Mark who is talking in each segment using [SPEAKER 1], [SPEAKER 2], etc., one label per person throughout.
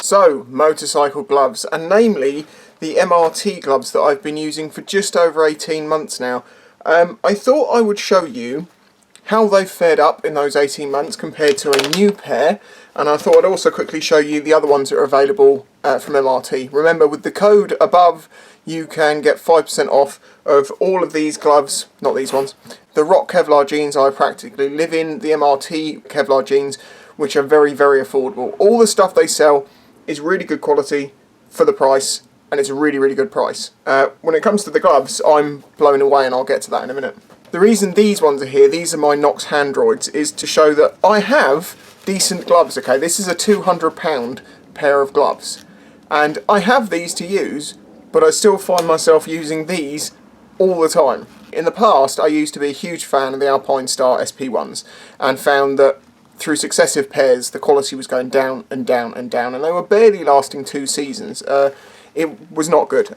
[SPEAKER 1] So, motorcycle gloves, and namely the MRT gloves that I've been using for just over 18 months now. I thought I would show you how they've fared up in those 18 months compared to a new pair, and I thought I'd also quickly show you the other ones that are available from MRT. Remember, with the code above, you can get 5% off of all of these gloves, not these ones. The RHOK Kevlar jeans I practically live in, the MRT Kevlar jeans, which are very, very affordable. All the stuff they sell is really good quality for the price, and it's a really, really good price. When it comes to the gloves, I'm blown away, and I'll get to that in a minute. The reason these ones are here, these are my Nox Handroids, is to show that I have decent gloves, okay? This is a £200 pair of gloves, and I have these to use, but I still find myself using these all the time. In the past, I used to be a huge fan of the Alpiestar SP-1s, and found that through successive pairs, the quality was going down and down and down, and they were barely lasting 2 seasons. It was not good.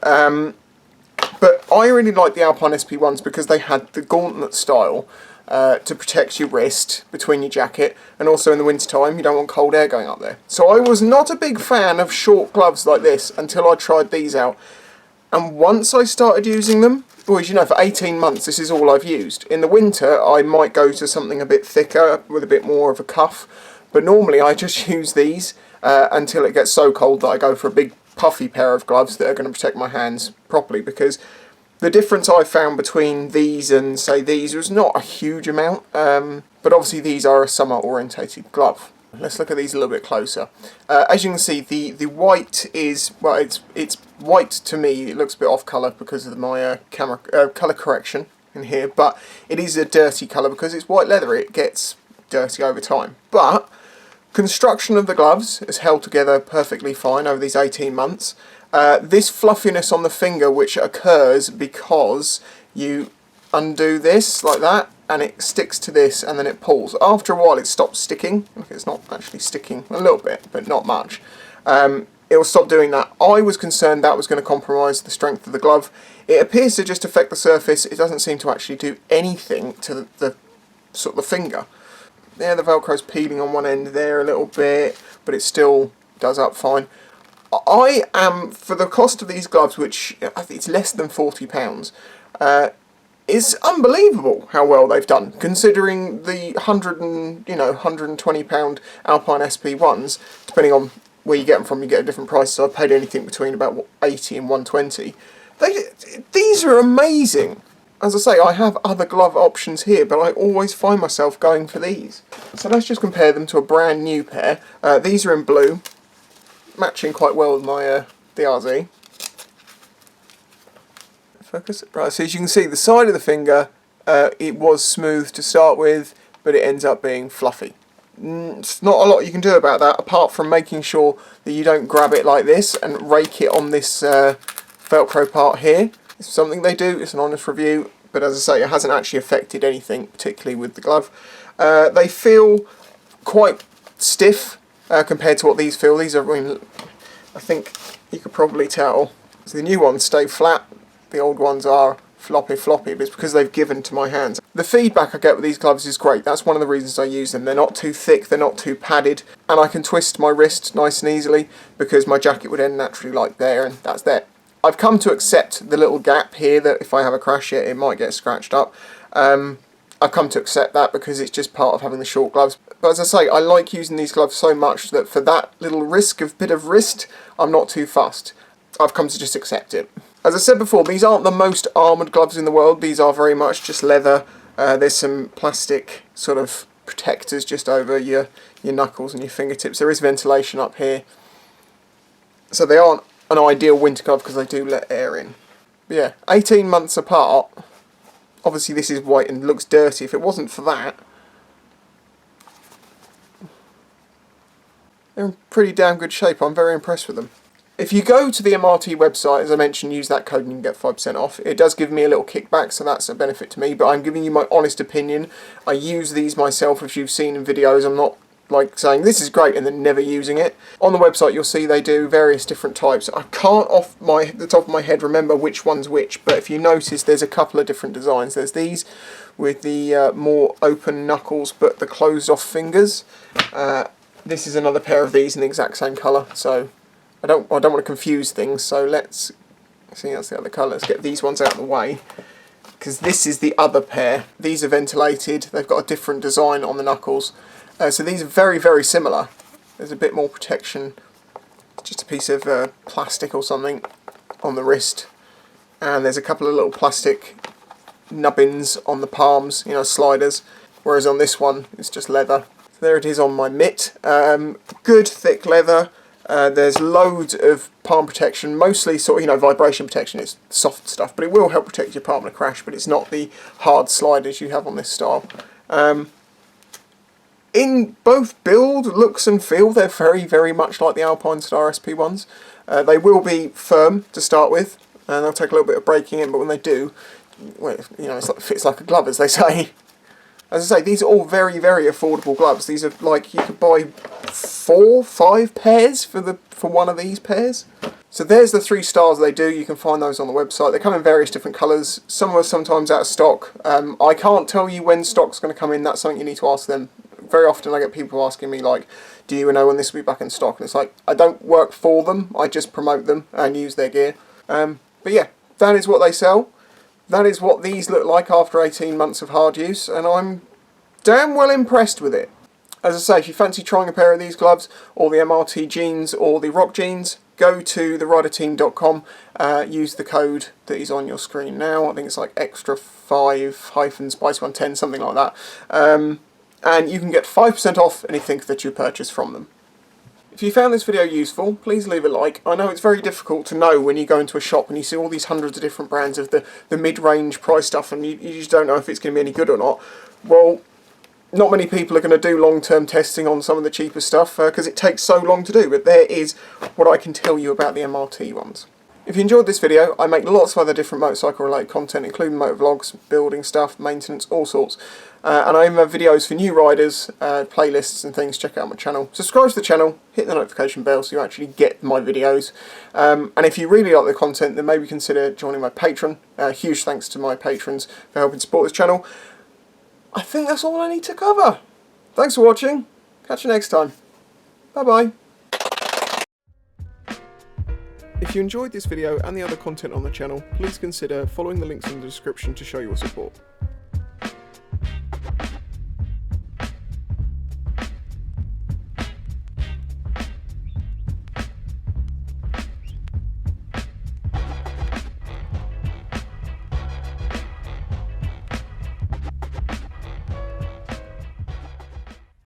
[SPEAKER 1] But I really liked the Alpine SP-1s because they had the gauntlet style to protect your wrist between your jacket, and also in the winter time you don't want cold air going up there. So I was not a big fan of short gloves like this until I tried these out, and once I started using them, well, as you know, for 18 months this is all I've used. In the winter I might go to something a bit thicker with a bit more of a cuff, but normally I just use these until it gets so cold that I go for a big puffy pair of gloves that are going to protect my hands properly, because the difference I found between these and say these was not a huge amount, but obviously these are a summer orientated glove. Let's look at these a little bit closer. As you can see, the white is, well, it's white to me. It looks a bit off colour because of my camera colour correction in here, but it is a dirty colour because it's white leather. It gets dirty over time, but construction of the gloves is held together perfectly fine over these 18 months. This fluffiness on the finger, which occurs because you undo this like that, and it sticks to this, and then it pulls. After a while it stops sticking. Okay, it's not actually sticking, a little bit, but not much. It will stop doing that. I was concerned that was going to compromise the strength of the glove. It appears to just affect the surface. It doesn't seem to actually do anything to the sort of the finger. Yeah, the Velcro's peeling on one end there a little bit, but it still does up fine. I am, for the cost of these gloves, which I think it's less than £40, it's unbelievable how well they've done, considering the £120 Alpine SP-1s, depending on where you get them from, you get a different price, so I've paid anything between about 80 and 120. These are amazing. As I say, I have other glove options here, but I always find myself going for these. So let's just compare them to a brand new pair. These are in blue, matching quite well with my DRZ. Focus. Right, so as you can see, the side of the finger, it was smooth to start with, but it ends up being fluffy. It's not a lot you can do about that, apart from making sure that you don't grab it like this and rake it on this Velcro part here. It's something they do, it's an honest review, but as I say, it hasn't actually affected anything, particularly with the glove. They feel quite stiff compared to what these feel. These are, I mean, I think you could probably tell. So the new ones stay flat, the old ones are floppy, but it's because they've given to my hands. The feedback I get with these gloves is great. That's one of the reasons I use them. They're not too thick, they're not too padded, and I can twist my wrist nice and easily because my jacket would end naturally like there, and that's that. I've come to accept the little gap here that if I have a crash here it might get scratched up. I've come to accept that because it's just part of having the short gloves. But as I say, I like using these gloves so much that for that little bit of wrist, I'm not too fussed. I've come to just accept it. As I said before, these aren't the most armoured gloves in the world. These are very much just leather. There's some plastic sort of protectors just over your knuckles and your fingertips. There is ventilation up here. So they aren't an ideal winter glove because they do let air in. But yeah, 18 months apart. Obviously this is white and looks dirty. If it wasn't for that, they're in pretty damn good shape. I'm very impressed with them. If you go to the MRT website, as I mentioned, use that code and you can get 5% off. It does give me a little kickback, so that's a benefit to me, but I'm giving you my honest opinion. I use these myself, as you've seen in videos. I'm not like saying this is great and then never using it. On the website you'll see they do various different types. I can't off the top of my head remember which one's which, but if you notice there's a couple of different designs. There's these with the more open knuckles but the closed off fingers. This is another pair of these in the exact same colour, so I don't want to confuse things, so let's see, that's the other colour. Let's get these ones out of the way, because this is the other pair. These are ventilated, they've got a different design on the knuckles. So these are very, very similar. There's a bit more protection, just a piece of plastic or something on the wrist, and there's a couple of little plastic nubbins on the palms, you know, sliders, whereas on this one it's just leather. So there it is on my mitt. Good thick leather. There's loads of palm protection, mostly sort of, you know, vibration protection. It's soft stuff, but it will help protect your palm in a crash, but it's not the hard sliders you have on this style. In both build, looks and feel, they're very, very much like the Alpiestar SP-1s. They will be firm to start with, and they'll take a little bit of breaking in, but when they do, well, you know, it fits like a glove, as they say. As I say, these are all very, very affordable gloves. These are like, you could buy 4, 5 pairs for one of these pairs. So there's the 3 styles they do. You can find those on the website. They come in various different colours. Some are sometimes out of stock. I can't tell you when stock's going to come in. That's something you need to ask them. Very often I get people asking me, like, do you know when this will be back in stock? And it's like, I don't work for them. I just promote them and use their gear. But yeah, that is what they sell. That is what these look like after 18 months of hard use, and I'm damn well impressed with it. As I say, if you fancy trying a pair of these gloves, or the MRT Jeans, or the RHOK Jeans, go to theriderteam.com, use the code that is on your screen now. I think it's like extra 5-spice110, something like that. And you can get 5% off anything that you purchase from them. If you found this video useful, please leave a like. I know it's very difficult to know when you go into a shop and you see all these hundreds of different brands of the mid-range price stuff, and you just don't know if it's going to be any good or not. Well, not many people are going to do long-term testing on some of the cheaper stuff because it takes so long to do, but there is what I can tell you about the MRT ones. If you enjoyed this video, I make lots of other different motorcycle related content, including motor vlogs, building stuff, maintenance, all sorts. And I even have videos for new riders, playlists and things. Check out my channel. Subscribe to the channel, hit the notification bell so you actually get my videos. And if you really like the content, then maybe consider joining my Patreon. Huge thanks to my patrons for helping support this channel. I think that's all I need to cover. Thanks for watching. Catch you next time. Bye bye. If you enjoyed this video and the other content on the channel, please consider following the links in the description to show your support.